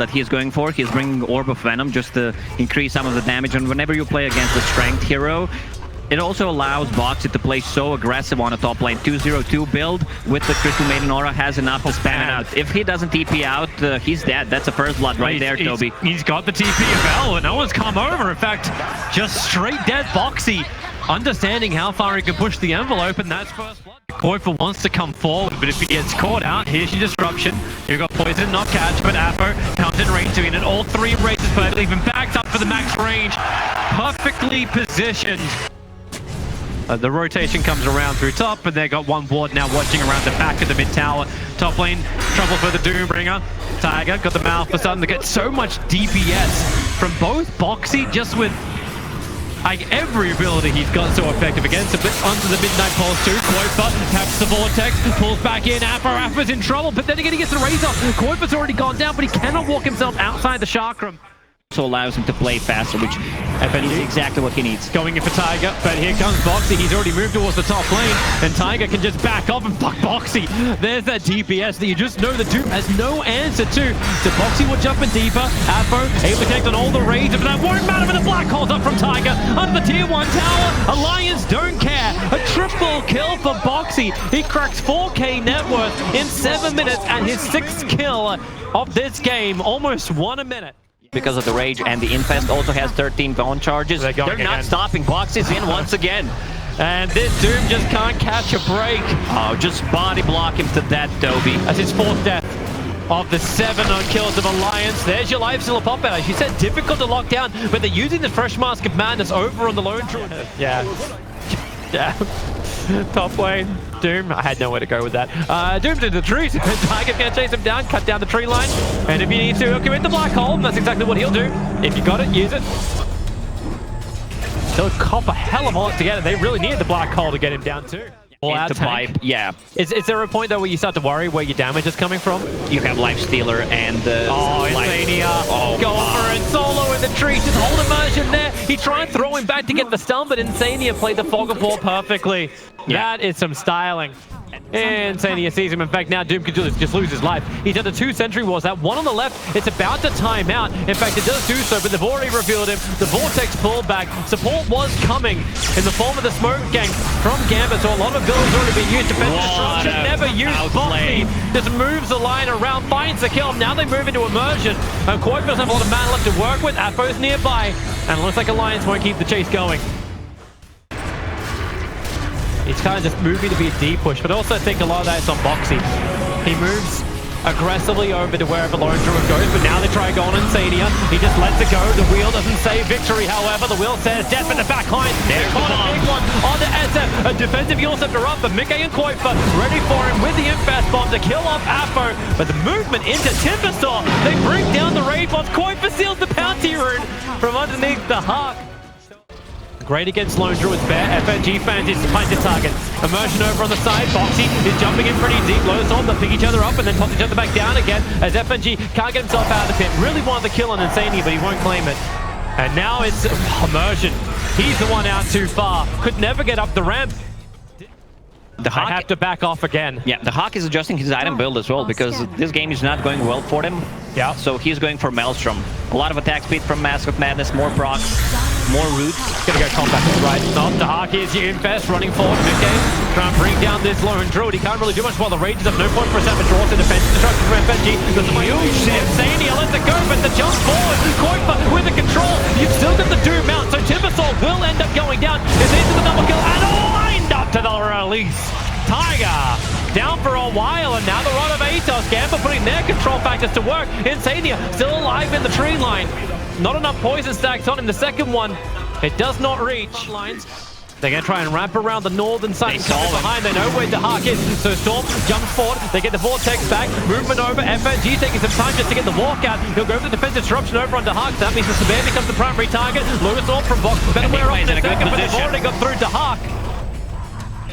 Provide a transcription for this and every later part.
that he's going for. He's bringing Orb of Venom just to increase some of the damage, and whenever you play against a strength hero, it also allows Boxy to play so aggressive on a top lane. 202 build with the Crystal Maiden Aura has enough to spam it out. If he doesn't TP out, he's dead. That's a first blood right there, Toby. He's got the TP of L, and no one's come over. In fact, just straight dead Boxy, understanding how far he can push the envelope, and that's first blood. Koifa wants to come forward, but if he gets caught out, here's your disruption. You've got poison, not catch, but Apo comes in range to it, and all three races perfectly, even backed up for the max range. Perfectly positioned. The rotation comes around through top, and they got one ward now watching around the back of the mid tower. Top lane, trouble for the Doombringer. Tiger got the mouth for something to get so much DPS from both Boxy, just with like every ability he's got so effective against him. But onto the Midnight Pulse too. Koifa taps the vortex, pulls back in. Apo's in trouble, but then again he gets the Razor. Koifa's already gone down, but he cannot walk himself outside the chakram. Also allows him to play faster, which is exactly what he needs. Going in for Tiger, but here comes Boxy. He's already moved towards the top lane, and Tiger can just back off and fuck Boxy. There's that DPS that you just know the Doom has no answer to. So Boxy will jump in deeper. Apo able to connect on all the raids, but that won't matter when the Black Hole's up from Tiger. Under the tier 1 tower, Alliance don't care. A triple kill for Boxy. He cracks 4K net worth in 7 minutes, and his 6th kill of this game, almost 1 a minute. Because of the rage, and the Infest also has 13 bone charges. They're not stopping. Boxy's in once again. And this Doom just can't catch a break. Oh, just body block him to death, Toby. That's his 4th death of the 7 on kills of Alliance. There's your life steal pop out. As you said, difficult to lock down, but they're using the Fresh Mask of Madness over on the Lone Druid. Yeah. Top lane. Doom. I had nowhere to go with that. Doom's in the trees. Tiger's going to chase him down, cut down the tree line. And if you need to, commit the Black Hole. That's exactly what he'll do. If you got it, use it. They'll cop a hell of a lot together. They really need the Black Hole to get him down too. Into pipe, yeah. Is there a point though where you start to worry where your damage is coming from? You have Life Stealer and Insania. Going for it solo in the tree. Just hold immersion there. He tried to throw him back to get the stun, but Insania played the Fog of War perfectly. Yeah. That is some styling. Insania sees him. In fact, now Doom could just lose his life. He's under 2 Sentry Walls. That one on the left, it's about to time out. In fact, it does do so, but they've already revealed him. The Vortex pulled back. Support was coming in the form of the Smoke Gang from Gambit, so a lot of builds already been used. Defensive Destruction never used. Boxy just moves the line around, finds the kill. Now they move into Immersion. And Koifa doesn't have a lot of mana left to work with. Apo's nearby, and it looks like Alliance won't keep the chase going. He's kind of just moving to be a D push, but also I think a lot of that is on Boxy. He moves aggressively over to wherever Lone Druid goes, but now they try going Insania. He just lets it go. The wheel doesn't say victory, however. The wheel says death in the back line. They're caught a big one on the SF. A defensive Yulceptor up, but Mickey and Koifa ready for him with the Infest Bomb to kill off Apo. But the movement into Timbersaw, they bring down the raid bombs. Koifa seals the bounty rune from underneath the Hawk. Great against Lone Druid's bear. FNG fans is behind the target. Immersion over on the side. Boxy is jumping in pretty deep. Low Assault, they'll pick each other up and then toss each other back down again as FNG can't get himself out of the pit. Really wanted the kill on Insania, but he won't claim it. And now it's Immersion. He's the one out too far. Could never get up the ramp. The Hawk have to back off again. Yeah, the Hawk is adjusting his item build as well, because this game is not going well for him. Yeah. So he's going for Maelstrom. A lot of attack speed from Mask of Madness, more procs, more roots. Gonna go combat right. Not the Hawk is your Infest running forward. Mickey trying to bring down this Lone Druid. He can't really do much while the Rages have no point for a seven. Draws the defense. Destruction from FNG. There's a huge Insania lets it go, but the jump forward. Koifa with the control. You've still got the Doom out, so Timbersaw will end up going down. It's into the double kill and lined up to the release. Tiger down for a while, and now the Rod of Atos. Gambit putting their control factors to work. Insania still alive in the tree line. Not enough poison stacks on him. The second one, it does not reach. Lines. They're going to try and wrap around the northern side and come behind. They know where the Hawk is. So Storm jumps forward. They get the Vortex back. Movement over. FNG taking some time just to get the walk out. He'll go for the defensive disruption over onto Hawk. That means the Severe becomes the primary target. Lewis Orb from Box. Better wear off the second, but they've already got through to Hawk.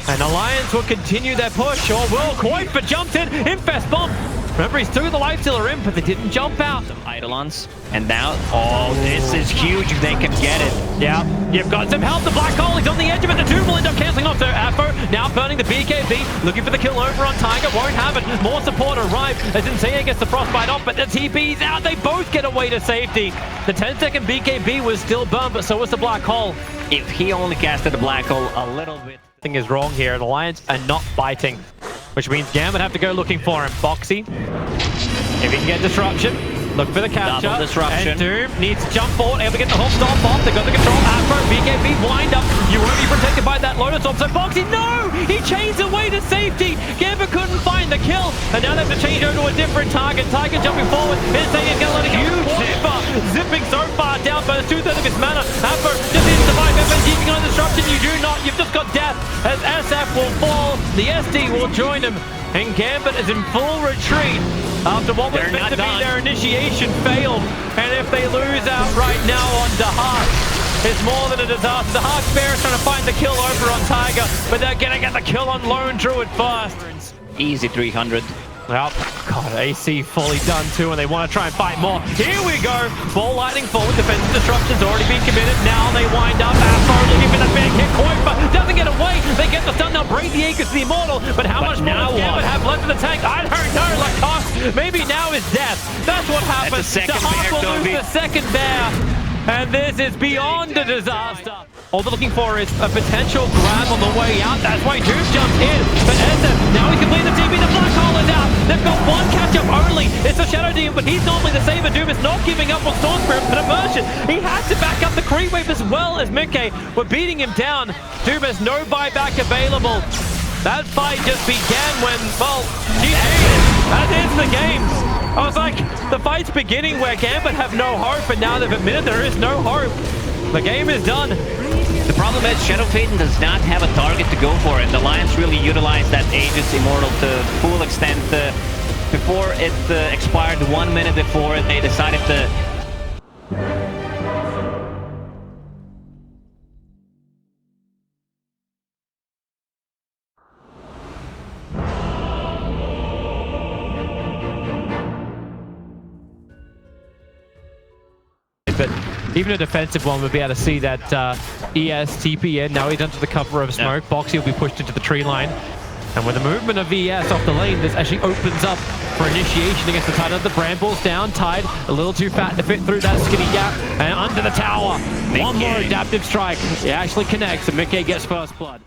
And Alliance will continue their push, or will Koifa jumps in. Infest Bomb Remember, he's took the lifestealer in, but they didn't jump out. Some Eidolons, and now, oh, this is huge if they can get it. Yeah, you've got some help. The Black Hole is on the edge of it. The Doom will end up cancelling off their Afro. Now burning the BKB, looking for the kill over on Tiger. Won't have it. More support arrive as Insania gets the Frostbite off, but the TP's out. They both get away to safety. The 10-second BKB was still burned, but so was the Black Hole. If he only casted the Black Hole a little bit. Something is wrong here. The Alliance are not fighting, which means Gambit have to go looking for him. Boxy, if he can get disruption, look for the capture. Double disruption. And Doom needs to jump forward, able to get the hook stomp off. They got the control. Afro, BKB, wind up. You won't be protected by that Lotus Orb. So Boxy, no! He chains away to safety. Gambit couldn't find the kill. And now they have to change over to a different target. Tiger jumping forward. Insania's going to let it go. Zipping so far down, but it's 2/3 of his mana. Afro just needs to survive. FNG on disruption. You do not. You've just got death. As SF will fall, the SD will join him. And Gambit is in full retreat after what was meant to be their initiation failed. And if they lose out right now on Dahak, it's more than a disaster. Dahak Bear is trying to find the kill over on Tiger, but they're going to get the kill on Lone Druid first. Easy 300. Well, God, AC fully done too, and they want to try and fight more. Here we go. Ball lightning forward. Defensive disruption's already been committed. Now they wind up. Afro looking for the big hit. Koifa doesn't get away. They get the stun. They'll break the Aegis to the Immortal. But how much more does Gambit have left in the tank? I don't know. Lacoste, maybe now is death. That's what happens. The Hawk will lose the second bear. And this is beyond a disaster. All they're looking for is a potential grab on the way out. That's why Doom jumped in. But SF, now he can play the TP. The Black Hole is out. They've got one catch-up only. It's the Shadow Demon, but he's normally the saver. Doom is not giving up on Storm Spirit, but Immersion. He has to back up the creep wave as well as Mickey. We're beating him down. Doom has no buyback available. That fight just began when, well, GG. That is the game. I was like, the fight's beginning where Gambit have no hope, and now they've admitted there is no hope. The game is done. The problem is Shadow Phaeton does not have a target to go for, and the Alliance really utilized that Aegis Immortal to full extent. Before it expired 1 minute before, they decided to... But even a defensive one would be able to see that ES TP in. Now he's under the cover of smoke. Yeah. Boxy will be pushed into the tree line. And with the movement of ES off the lane, this actually opens up for initiation against the Titan. The Brambles down, Tide a little too fat to fit through that skinny gap. And under the tower, one more adaptive strike. It actually connects, and Mickey gets first blood.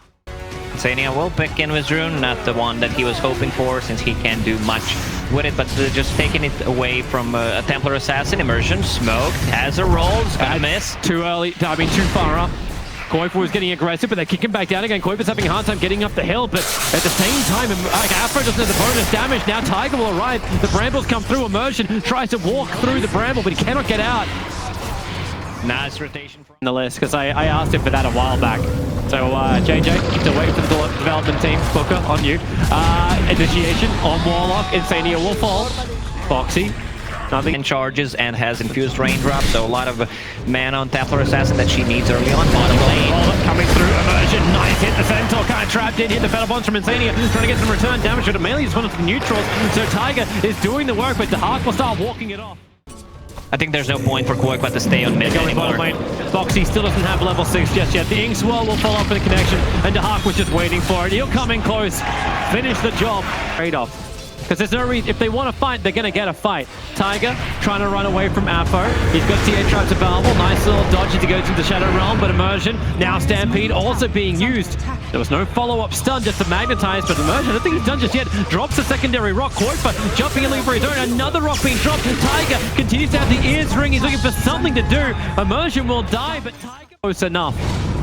Insania will pick in with Rune, not the one that he was hoping for, since he can't do much with it, but just taking it away from a Templar Assassin. Immersion, smoked, has a roll, it's gonna miss. Too early, I mean too far up. Koifa was getting aggressive, but they kick him back down again. Koifa's having a hard time getting up the hill, but at the same time, Afro doesn't have the bonus damage. Now Tiger will arrive. The Brambles come through. Immersion tries to walk through the Bramble, but he cannot get out. Nice rotation from the list, because I asked him for that a while back. So JJ, still waiting for the development team. Booker, on you. Initiation on Warlock. Insania will fall. Boxy. Nothing. And charges and has infused raindrop, so a lot of mana on Templar Assassin that she needs early on. Bottom lane. Coming through, Immersion, nice hit. The Centaur kind of trapped in. Hit the Feather Bonds from Insania, trying to get some return damage, but Amelia just wanted the neutrals. So Tiger is doing the work, but the Hawk will start walking it off. I think there's no point for Quirk but to stay on mid anymore. Boxy still doesn't have level 6 just yet. The Ink Swirl will follow up for the connection, and Dahak was just waiting for it. He'll come in close, finish the job. Trade-off. Because there's no reason, if they want to fight, they're going to get a fight. Tiger trying to run away from Afro. He's got TA traps available. Nice little dodge as he goes into Shadow Realm, but Immersion, now Stampede also being used. There was no follow-up stun, just to magnetize, but Immersion, I don't think he's done just yet. Drops a secondary rock. Koifa jumping in looking for his own. Another rock being dropped. Tiger continues to have the ears ring. He's looking for something to do. Immersion will die, but Tiger close enough.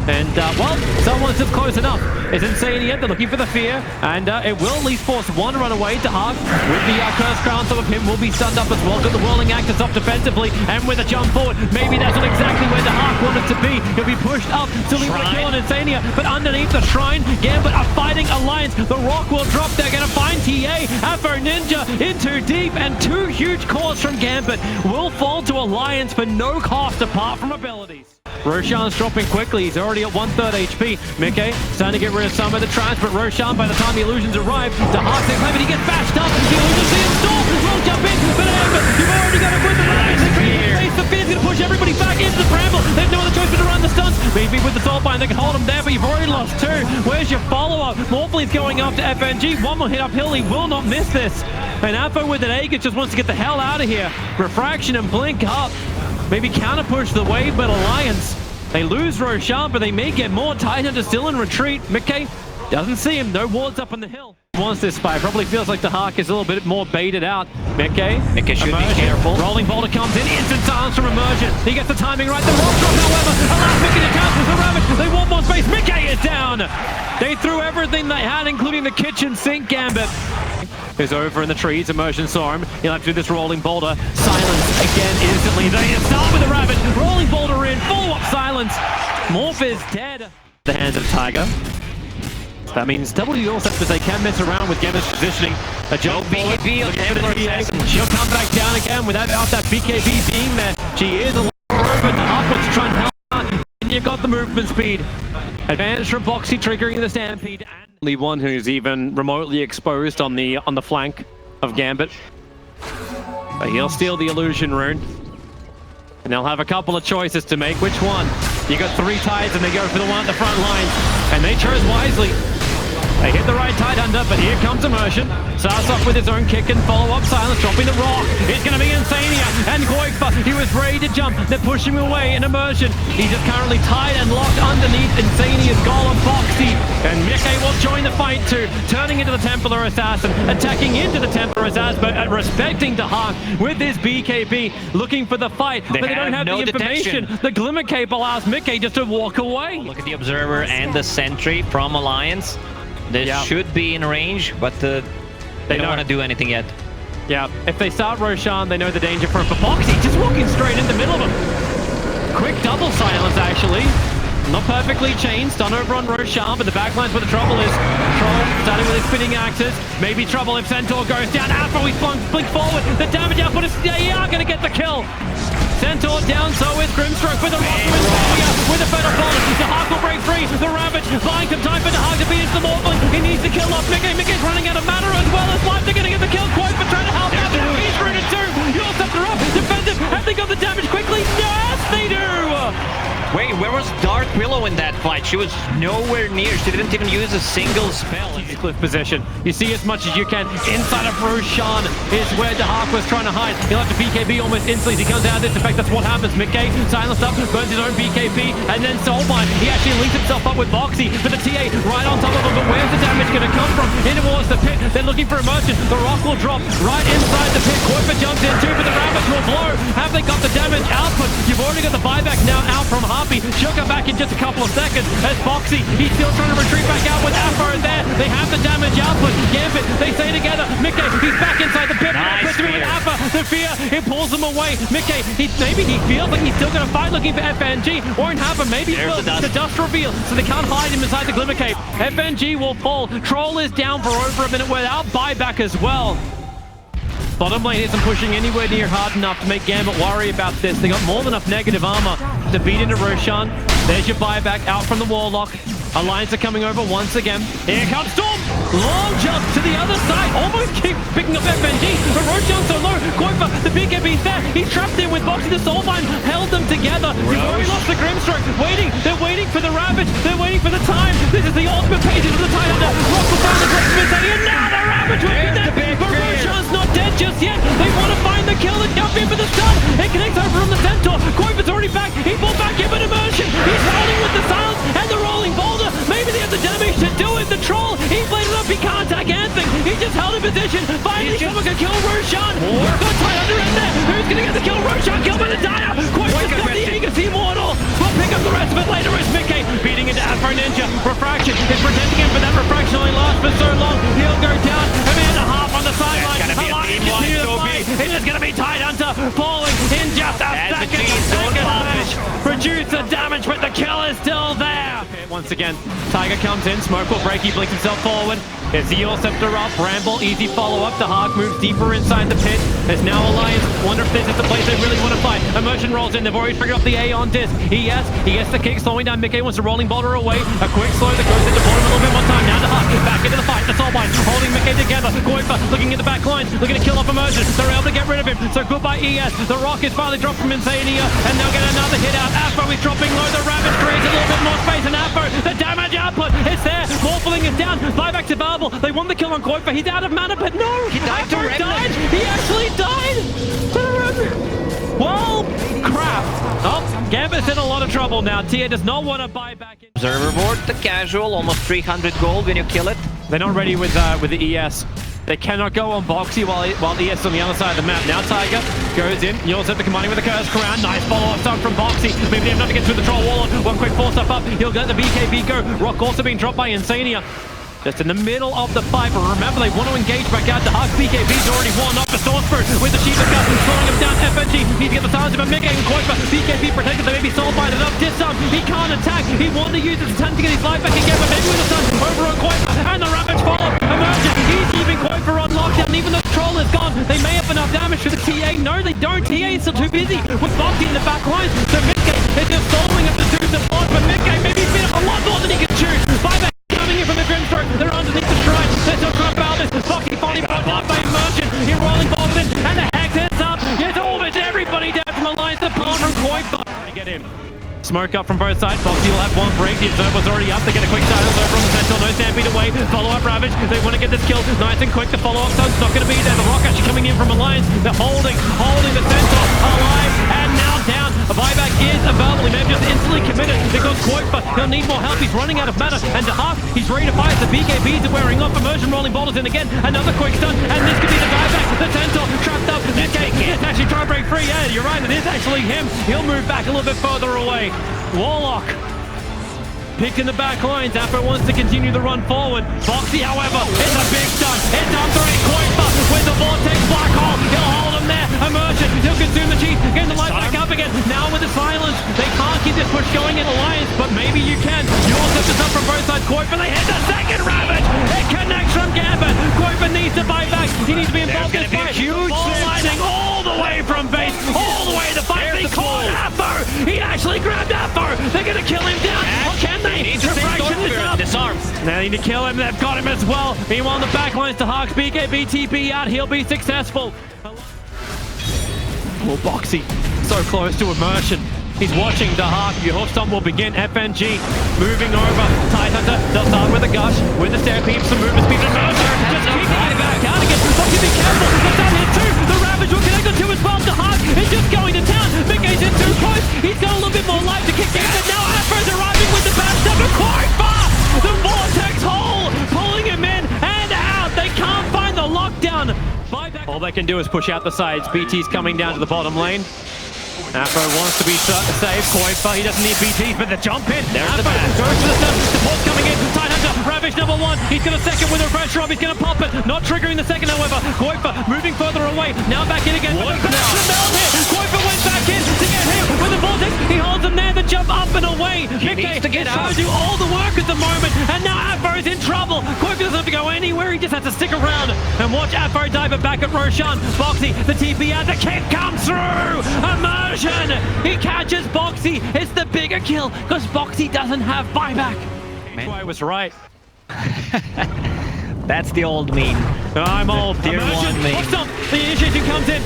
And, well, someone's just close enough. It's Insania, they're looking for the fear, and it will at least force one run away. Dahak, with the Curse Crown on top of him, will be stunned up as well. Got the Whirling Axis up defensively, and with a jump forward, maybe that's not exactly where Dahak wanted to be. He'll be pushed up to leave a kill on Insania, but underneath the Shrine, Gambit are fighting Alliance. The rock will drop, they're going to find TA. Afro Ninja in too deep, and two huge cores from Gambit will fall to Alliance for no cost apart from abilities. Roshan's dropping quickly. He's already at 1/3 HP. Mickey starting to get rid of some of the trash, but Roshan, by the time the illusions arrive, the Hawks they play, but he gets bashed up. The illusions see him stall. Won't jump in, but you've already got him with the rise. The Fear's going to push everybody back into the bramble. They have no other choice but to run the stunts. Maybe with the soul bind they can hold him there, but you've already lost 2. Where's your follow-up? Morphley's going up to FNG. One more hit uphill. He will not miss this. And Apo with an Aegis just wants to get the hell out of here. Refraction and blink up. Maybe counter push the wave, but Alliance. They lose Roshan, but they may get more. Tidehunter still in retreat. Mickey doesn't see him. No wards up on the hill. Wants this fight. Probably feels like the Hawk is a little bit more baited out. Mickey should be careful. Rolling Boulder comes in. Instant silence from Immersion. He gets the timing right. The rock drop, however, allows Mickey to count the Ravage. They want more space. Mickey is down. They threw everything they had, including the kitchen sink Gambit. Is over in the trees. Immersion saw him. He'll have to do this Rolling Boulder. Silence again instantly. They start with the Ravage. Rolling Boulder in. Follow-up silence. Morph is dead. The hands of Tiger. That means W also says they can mess around with Gambit's positioning. A jump BKB on Gambit. She'll come back down again without that BKB being there. She is a little over. The Hawk wants to try and help out. And you've got the movement speed. Advantage from Boxy triggering the Stampede. Only one who's even remotely exposed on the flank of Gambit. But he'll steal the illusion rune. And they'll have a couple of choices to make. Which one? You got 3 tides and they go for the one at the front lines. And they chose wisely. They hit the right Tidehunter, but here comes Immersion. Starts off with his own kick and follow-up silence, dropping the rock. It's going to be Insania and Goifa. He was ready to jump. They're pushing him away in Immersion. He's just currently tied and locked underneath Insania's Golem Foxy. And Mickey will join the fight too, turning into the Templar Assassin, attacking into the Templar Assassin, but respecting the Hawk with his BKB, looking for the fight, but they don't have the information. The Glimmer Cape allows Mickey just to walk away. Look at the Observer and the Sentry from Alliance. They should be in range, but they don't want to do anything yet. Yeah, if they start Roshan, they know the danger for Boxy, just walking straight in the middle of him. Quick double silence, actually. Not perfectly chained, stun over on Roshan, but the backline's where the trouble is. Troll starting with his spinning axes. Maybe trouble if Centaur goes down. Afro, he's blink forward. The damage output is, they are going to get the kill. Centaur down, so is Grimstroke with a rock from Insania, with a better bonus. The Hawk will break free. The Ravage buying some time for the Hawk to beat the Morphling. He needs to kill off Mickey. Mickey's running out of mana as well as life. They're going to get the kill. Quite for trying to help out. He's rooted too. Your steps are up. Defensive. Have they got the damage quickly? Yes, they do. Wait, where was Dark Willow in that fight? She was nowhere near. She didn't even use a single spell. Cliff position. You see as much as you can. Inside of Roshan is where the Hawk was trying to hide. He'll have to BKB almost instantly as he comes out of this. In fact, that's what happens. Mickey silenced up, burns his own BKB, and then Soulbind. He actually links himself up with Boxy, but the TA right on top of him. But where's the damage going to come from? In towards the pit. They're looking for Immersion. The rock will drop right inside the pit. Koifa jumps in too, but the Ravage will blow. Have they got the damage output? You've already got the buyback now out from Harpy. She'll come back in just a couple of seconds. As Boxy, he's still trying to retreat back out with Afro there. They have the damage output. Gambit, they stay together. Mickey, he's back inside the pit. Nice with Alpha, the fear, it pulls him away. Mickey, maybe he feels like he's still going to fight looking for FNG. Won't happen. Maybe the dust reveal, so they can't hide him inside the Glimmer Cape. FNG will fall. Troll is down for over a minute without buyback as well. Bottom lane isn't pushing anywhere near hard enough to make Gambit worry about this. They got more than enough negative armor to beat into Roshan. There's your buyback out from the Warlock. Alliance are coming over once again. Here comes Storm! Long jump to the other side. Almost keep picking up FNG, but Roshan's so low. Koifa, the BKB's there. He's trapped in with Boxy. The Soulbind held them together. He's already lost the Grimstroke. Waiting. They're waiting for the Ravage. They're waiting for the time. This is the ultimate pages of the Tidehunter. Rock will find the Grimsmith, and now the Ravage will be dead. But Roshan's not dead just yet. They want to find the kill and jump in for the stun. It connects over from the Centaur. Koifa's already back. He pulled back in with Immersion. He's holding with the silence and the Rolling Boulder. Maybe they have the damage to do it. The Troll, he played it up. He can't attack anything. He just held in position. Finally, someone can kill Roshan. Got Tidehunter in there. Who's going to get the kill? Roshan killed by the Dire. Koifa's got the Aegis Immortal. We'll pick up the rest of it later as Mickey beating into Afro Ninja. Refraction is protecting him, but that refraction only lasts for so long. He'll go down. A minute and a half on the sideline. It is going to be Tidehunter falling in just a second. Produce the damage, but the kill is still there. Once again, Tiger comes in. Smoke will break. He blinks himself forward. It's the Earl Scepter up, Bramble, easy follow-up. The Hawk moves deeper inside the pit. There's now Alliance. Wonder if this is the place they really want to fight. Immersion rolls in. They've already triggered up the A on disc. He gets the kick, slowing down Mickey. Wants to rolling boulder away. A quick slow that goes into bottom a little bit more time. Now the Hawk back into the fight. The Soulbind holding Mickey together. Goifa looking at the back line, looking to kill off Immersion. They're able to get rid of him. So goodbye ES. The Rock is finally dropped from Insania, and they'll get another hit out. Afro is dropping low. The Ravage creates a little bit more space, and Afro, the damage output is there. Morphling is down. Buyback's available. They won the kill on Goifa. He's out of mana, but no! He died to Remnant. Died. He actually died to the Remnant. Well, crap. Oh, Gambit's in a lot of trouble now. TI does not want to buy back in. Observer board, the casual, almost 300 gold when you kill it. They're not ready with the ES. They cannot go on Boxy while ES is on the other side of the map. Now Tiger goes in. You also have to combining with the Curse Crown. Nice follow-up start from Boxy. Maybe they have enough to get through the Troll Wall. One quick force up. He'll get the BKB go. Rock also being dropped by Insania. Just in the middle of the fight, but remember they want to engage back out. The Hawk BKB's already won up the Swordford with the Shiva Gun, slowing him down. FNG needs to get the silence of a Mickey and Goifa. BKB protected, they may be sold by it enough. Disarm, he can't attack. He wanted to use his attempt to get his life back again, but maybe with the sun over on Goifa and the Ravage follow. Emerging, he's keeping Goifa on lockdown. Even though the Troll is gone, they may have enough damage for the TA. No, they don't. TA is still too busy with Boxy in the back line. So Mickey is just soloing up the two support, but Mickey maybe bit a lot more than he can choose. Buyback coming in from the Grimstroke. They're underneath the shrine. They're still trying to battle this. Boxy finally brought down by Immersion. He rolling balls in, and the Hex hits up. It's almost everybody down from Alliance. The palm from Goifa. Trying to get him. Smoke up from both sides. Boxy will have one break. The Observer's already up. They get a quick silence over on the Sentinel. No Stampede away. Follow-up Ravage. They want to get this kill nice and quick. The follow-up sun's not going to be there. The Rock actually coming in from Alliance. They're holding the Sentinel alive and now down. A buyback is available. He may have just instantly committed because Goifa, he'll need more help. He's running out of mana. And to Hawk, he's ready to fight. The BKBs are wearing off. Immersion rolling boulders in again. Another quick stun. And this could be the buyback. The Sentinel trapped up. This game is actually trying to break free. Yeah, you're right. It is actually him. He'll move back a little bit further away. Warlock picked in the back lines. Afro wants to continue the run forward. Boxy, however, it's a big stun. It's on three. Goifa with the Vortex Black Hole. He'll hold him there. Immersion. He'll consume the cheese. Getting the light back up again. Now with the silence, they can't keep this push going in Alliance, but maybe you can. You also have to up from both sides. Goifa, they hit the second Ravage. It connects from Gambit. Goifa needs to buy back. He needs to be involved in this fight. Huge lighting all the way from base, all the way to the fight. They caught Afro. He actually grabbed Afro. They're going to kill him down. Or can they? Disarm. They need to kill him. They've got him as well. Meanwhile, on the back lines to Hawks, BKB TP out. He'll be successful. Oh, Boxy, so close to Immersion. He's watching the Hawk. Your hoof stomp will begin. FNG moving over. Tidehunter, they'll start with a gush. With the stampede, some movement speed. Immersion just keeping it back out again. Boxy, be careful. The stun hit too. The Ravage will connect on two as well. The Hawk is just going to town. Mickey's in too close. He's got a little bit more life to kick in. But now Afro's arriving with the bad stuff. Goifa! The Vortex hole pulling him in and out. They can't find the lockdown. All they can do is push out the sides. BT's coming down to the bottom lane. Afro wants to be safe. Goifa, he doesn't need BTs, but the jump in. There's the pass. Goes for the stun. Support's coming in. Tidehunter, Ravage number one. He's got a second with a refresh drop. He's going to pop it. Not triggering the second, however. Goifa moving further away. Now back in again. Goifa went back in to get him with the Vortex. He holds him there. The jump up and away. Mickey needs to get out. Trying to do all the work at the moment. And now Afro's in trouble. Goifa doesn't have to go anywhere. He just has to stick around and watch Afro dive it back at Roshan. Boxy, the TP out. The kick comes through. Immersion. He catches Boxy. It's the bigger kill because Boxy doesn't have buyback. I was right. That's the old meme. I'm old. Tier 1 meme. The initiation comes in.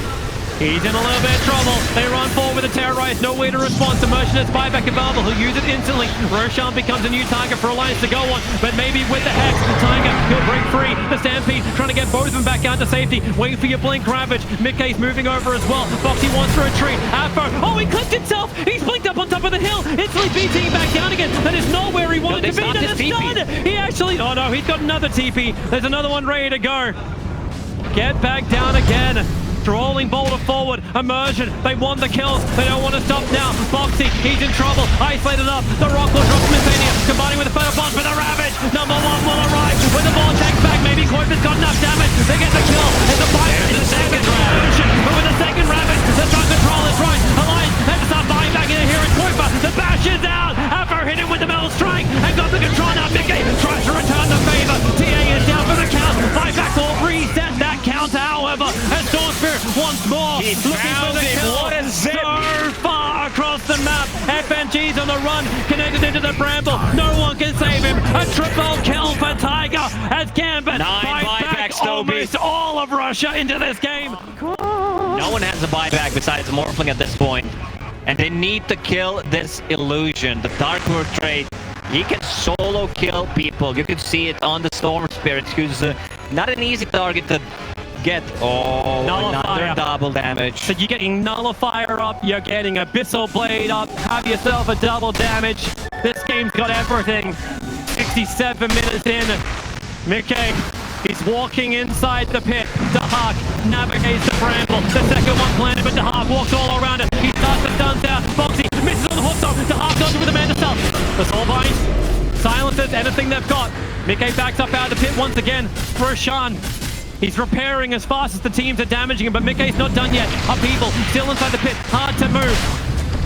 He's in a little bit of trouble. They run forward with a terrorize. No way to respond. Immersion is buyback available. He'll use it instantly. Roshan becomes a new target for Alliance to go on. But maybe with the Hex, Tiger, he'll break free. The Stampede trying to get both of them back out to safety. Wait for your blink Ravage. Mickey's moving over as well. Boxy wants to retreat. Afro. Oh, he clicked himself. He's blinked up on top of the hill. Instantly BTing back down again. That is not where he wanted to be. That is stunned. He actually... Oh no, he's got another TP. There's another one ready to go. Get back down again. Rolling boulder forward. Immersion. They want the kills. They don't want to stop now. Boxy, he's in trouble. Isolated up. The Rock will drop from Insania. Combining with the Photo Bomb for the Ravage. Number one will arrive with the Vortex back. Maybe Goifa's got enough damage. They get the kill. It's a bite. It's the second Ravage. But with the second Ravage, the Sun Control is right. Alliance has to start buying back in here. It's Goifa. The bash is out. Afro hit him with the Metal Strike and got the control. Now Mickey tries to return the favor. TA is down for the G's on the run, connected into the bramble. No one can save him. A triple kill for Tiger as Gambit 9 buys back buybacks, almost all of Russia into this game. No one has a buyback besides Morphling at this point. And they need to kill this illusion. The Dark World trait, he can solo kill people. You can see it on the Storm Spirit, who's not an easy target to get. Oh, Nullifier. another double damage. So you're getting Nullifier up, you're getting Abyssal Blade up, have yourself a double damage. This game's got everything. 67 minutes in. Mickey, he's walking inside the pit. Dahak navigates the bramble. The second one planted, but Dahak walks all around it. He starts the stuns out. Boxy misses on the hook though. Dahak goes with the man to self. The Soul Bind silences anything they've got. Mickey backs up out of the pit once again. Roshan. He's repairing as fast as the teams are damaging him, but Mickey's not done yet. Upheaval, still inside the pit, hard to move.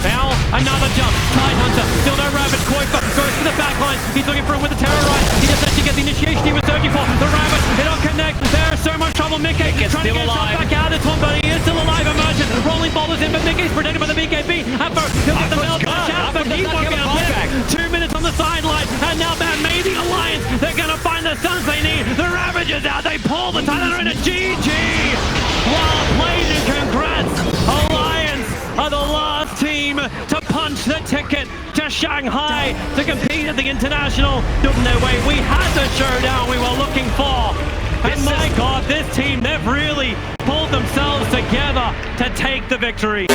Now, another jump. Tide Hunter, still no Rabbit. Koifa goes to the back line. He's looking for him with the Terrorize. He doesn't actually get the initiation he was searching for. The Rabbit, they don't connect. There's so much trouble. Mickey trying to get shot back out of this one, but he is still alive. Emergent, rolling boulders in, but Mickey's protected by the BKB. Hamper, he'll get the belt shot, but he won't get back. 2 minutes on the sideline, and now man, maybe Alliance. They're going to find the stuns they need. The Ravager's out. They pull the Titan in a GG. Well played and congrats. Alliance are the last team to punch the ticket to Shanghai to compete at the international. Didn't they wait? We had the showdown we were looking for. And my God, this team, they've really pulled themselves together to take the victory.